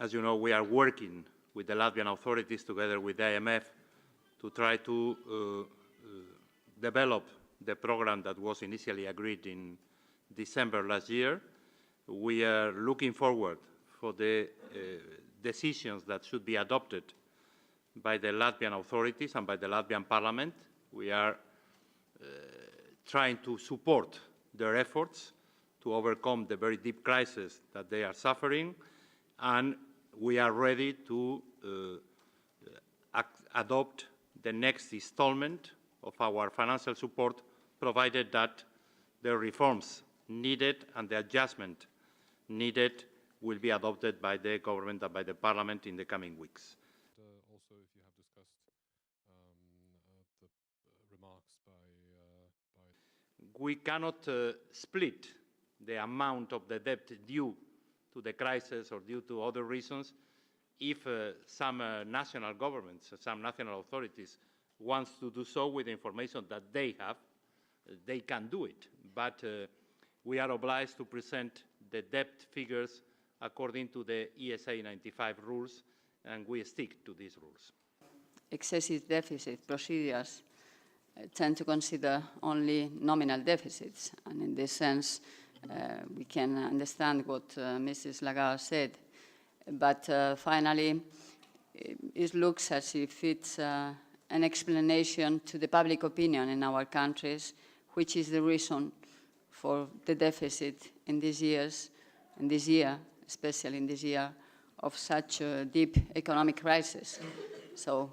As you know, we are working with the Latvian authorities together with the IMF to try to develop the program that was initially agreed in December last year. We are looking forward for the decisions that should be adopted by the Latvian authorities and by the Latvian Parliament. We are trying to support their efforts to overcome the very deep crisis that they are suffering, and we are ready to adopt the next installment of our financial support, provided that the reforms needed and the adjustment needed will be adopted by the government and by the Parliament in the coming weeks. Also, if you have discussed the remarks by... We cannot split the amount of the debt due to the crisis or due to other reasons. If some national governments, some national authorities wants to do so with the information that they have, they can do it. But we are obliged to present the debt figures according to the ESA 95 rules, and we stick to these rules. Excessive deficit procedures tend to consider only nominal deficits, and in this sense, we can understand what Mrs. Lagarde said. But finally, it looks as if it's an explanation to the public opinion in our countries, which is the reason for the deficit in these years, in this year, especially in this year of such a deep economic crisis. So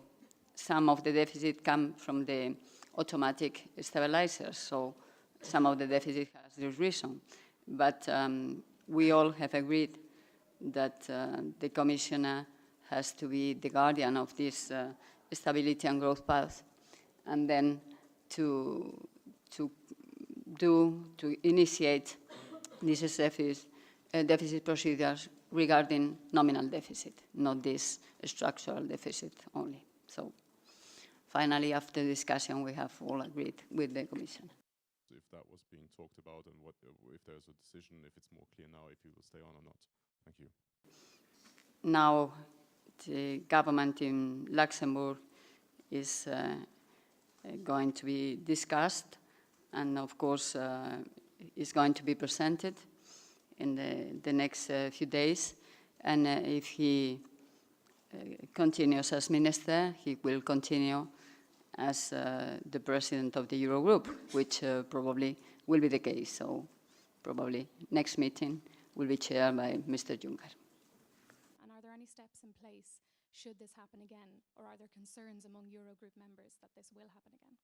some of the deficit come from the automatic stabilizers, so some of the deficit has this reason. But we all have agreed that the Commissioner has to be the guardian of this stability and growth path, and then to initiate these deficit procedures regarding nominal deficit, not this structural deficit only. So finally, after discussion, we have all agreed with the Commission. If that was being talked about and if there's a decision, if it's more clear now if you will stay on or not. Thank you. Now, the government in Luxembourg is going to be discussed, and of course is going to be presented in the next few days. And if he continues as minister, he will continue as the president of the Eurogroup, which probably will be the case. So probably next meeting will be chaired by Mr. Juncker. And are there any steps in place should this happen again, or are there concerns among Eurogroup members that this will happen again?